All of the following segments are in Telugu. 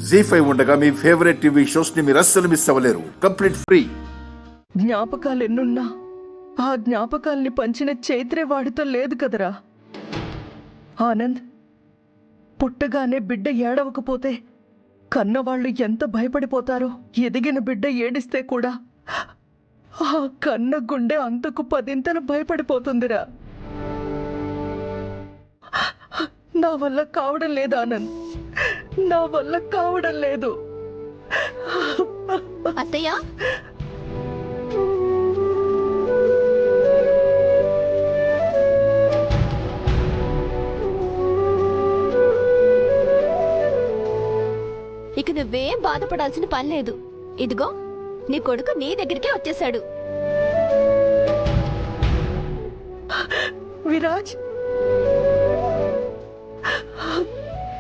జీ5 ఉండగా మీ ఫేవరెట్ టీవీ షోస్ ని మీరు అస్సలు మిస్ అవ్వలేరు. Complete free. జ్ఞాపకాలు ఎన్నున్నా ఆ జ్ఞాపకాల్ని పంచిన చైత్రే వాడితో లేదు కదరా. ఆనంద్, పుట్టగానే బిడ్డ ఏడవకపోతే కన్నవాళ్ళు ఎంత భయపడిపోతారో. ఎదిగిన బిడ్డ ఏడిస్తే కూడా ఆ కన్న గుండె అంతకు 10 భయపడిపోతుందిరా. నా వల్ల కావడం లేదు ఆనంద్, నా వల్ల కావడం లేదు. అత్తయ్య, ఇక నువ్వేం బాధపడాల్సిన పని లేదు. ఇదిగో నీ కొడుకు నీ దగ్గరికే వచ్చేసాడు. విరాజ్,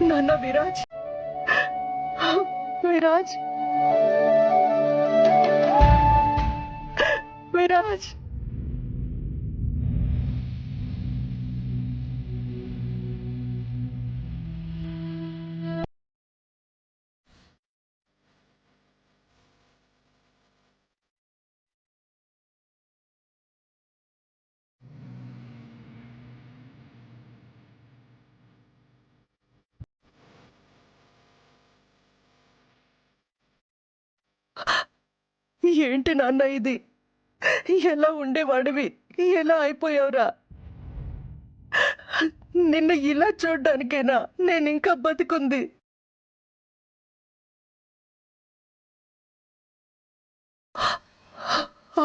నాన్న విరాజ్, విరాజ్, విరాజ్. ఏంటి నాన్న ఇది? ఎలా ఉండేవాడివి, ఎలా అయిపోయావురా? నిన్న ఇలా చూడ్డానికేనా నేను ఇంకా బతికుంది?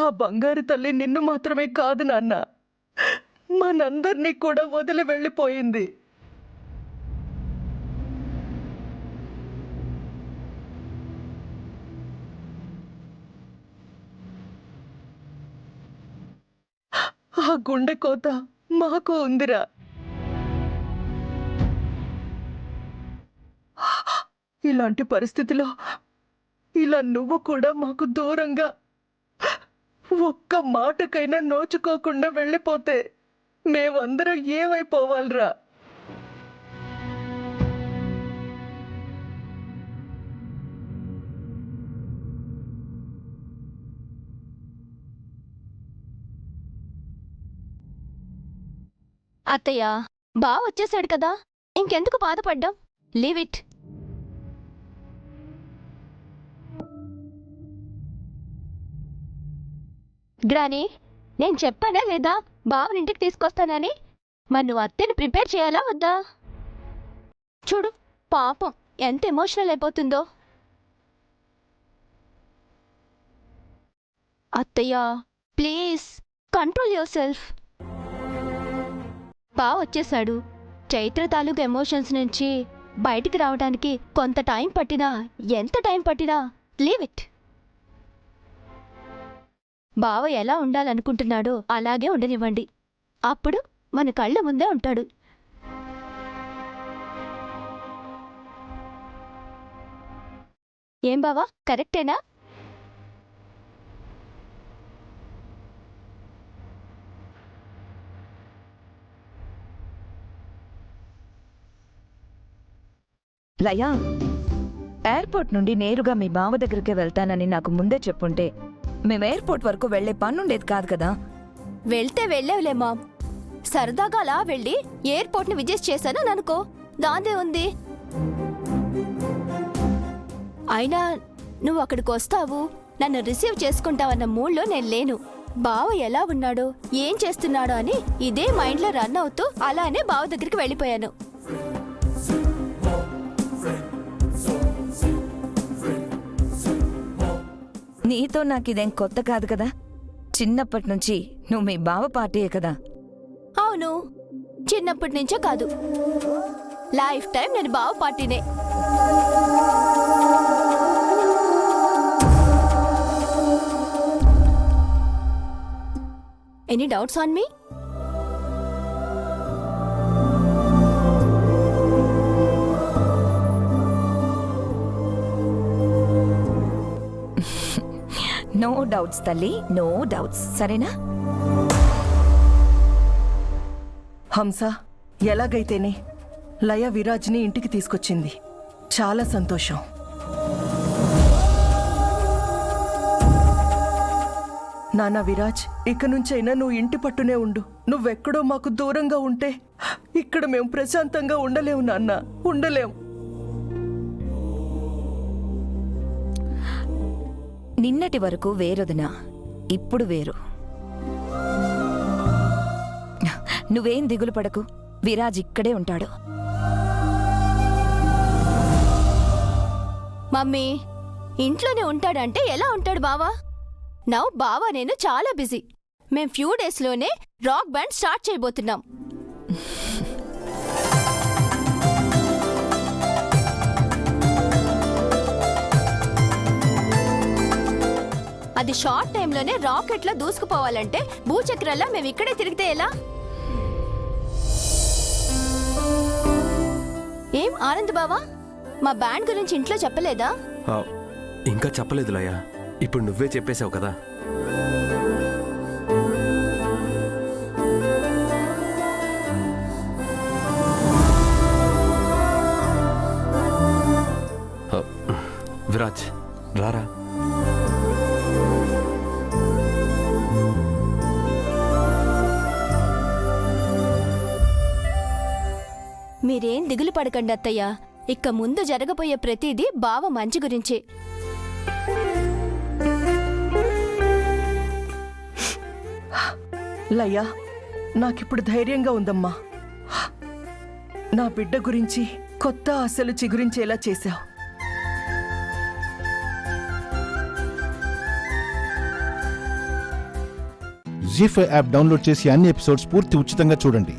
ఆ బంగారు తల్లి నిన్ను మాత్రమే కాదు నాన్న, మనందరినీ కూడా వదిలి వెళ్ళిపోయింది. ఆ గుండె కోత మాకు ఉందిరా. ఇలాంటి పరిస్థితిలో ఇలా నువ్వు కూడా మాకు దూరంగా ఒక్క మాటకైనా నోచుకోకుండా వెళ్ళిపోతే మేమందరం ఏమైపోవాలరా? అత్తయ్య, బావ వచ్చేసాడు కదా, ఇంకెందుకు బాధపడ్డాం? Leave it. గ్రానీ, నేను చెప్పానా లేదా బావని ఇంటికి తీసుకొస్తానని? మరి నువ్వు అత్తని ప్రిపేర్ చేయాలా వద్దా? చూడు పాపం ఎంత ఎమోషనల్ అయిపోతుందో. అత్తయ్య ప్లీజ్ కంట్రోల్ యువర్ సెల్ఫ్. బావ వచ్చేసాడు. చైత్ర తాలూకు ఎమోషన్స్ నుంచి బయటికి రావడానికి కొంత టైం పట్టినా, ఎంత టైం పట్టినా లీవ్ ఇట్. బావ ఎలా ఉండాలనుకుంటున్నాడో అలాగే ఉండనివ్వండి. అప్పుడు మన కళ్ళ ముందే ఉంటాడు. ఏం బావా, కరెక్టేనా? లయా, ఎయిర్పోర్ట్ నుండి నేరుగా మీ బావ దగ్గరికి వెళ్తానని నాకు ముందే చెప్పుంటే మేము ఎయిర్పోర్ట్ వరకు వెళ్లే పనుండేది కాదు కదా. వెళ్తే వెళ్ళేవులే మామ్. సరదాగా అలా వెళ్ళి ఎయిర్పోర్ట్ని విజిట్ చేశాను అనుకో, దాందే ఉంది. అయినా నువ్వు అక్కడికి వస్తావు, నన్ను రిసీవ్ చేసుకుంటావన్న మూడ్లో నేను లేను. బావ ఎలా ఉన్నాడో, ఏం చేస్తున్నాడో అని ఇదే మైండ్లో రన్ అవుతూ అలానే బావ దగ్గరికి వెళ్ళిపోయాను. నీతో నాకిదేం కొత్త కాదు కదా. చిన్నప్పటి నుంచి నువ్వు మీ బావ పార్టీయే కదా. అవును, చిన్నప్పటి నుంచే కాదు, లైఫ్ టైం నేను బావ పార్టీనే. Any doubts on me? No doubts తల్లి, నో డౌట్స్. సరేనా? హంస, ఎలాగైతేనే లయ విరాజ్ని ఇంటికి తీసుకొచ్చింది. చాలా సంతోషం. నాన్న విరాజ్, ఇక నుంచైనా నువ్వు ఇంటి పట్టునే ఉండు. నువ్వెక్కడో మాకు దూరంగా ఉంటే ఇక్కడ మేము ప్రశాంతంగా ఉండలేము నాన్న, ఉండలేం. నిన్నటి వరకు వేరొదినా, ఇప్పుడు వేరు. నువ్వేం దిగులు పడకు, విరాజ్ ఇక్కడే ఉంటాడు. మమ్మీ, ఇంట్లోనే ఉంటాడంటే ఎలా ఉంటాడు బావా? బావా నేను చాలా బిజీ. మేం ఫ్యూ డేస్లోనే రాక్ బ్యాండ్ స్టార్ట్ చేయబోతున్నాం. అది షార్ట్ టైంలోనే రాకెట్లా దూసుకుపోవాలంటే భూచక్రల్లా మేము ఇక్కడే తిరిగితే ఎలా? ఏం ఆనంద్ బావా, మా బ్యాండ్ గురించి ఇంట్లో చెప్పలేదా? ఇంకా చెప్పలేదు లయ, ఇప్పుడు నువ్వే చెప్పేశావు కదా. విరాజ్ రారా. మీరేం దిగులు పడకండి అత్తయ్య, ఇక ముందు జరగబోయే ప్రతిదీ బావ మంచి గురించే. లయ్యా, నాకిప్పుడు ధైర్యంగా ఉందమ్మా. నా బిడ్డ గురించి కొత్త ఆశలు చిగురించేలా చేశావు. జీ5 యాప్ డౌన్లోడ్ చేసి అన్ని ఎపిసోడ్స్ పూర్తి ఉచితంగా చూడండి.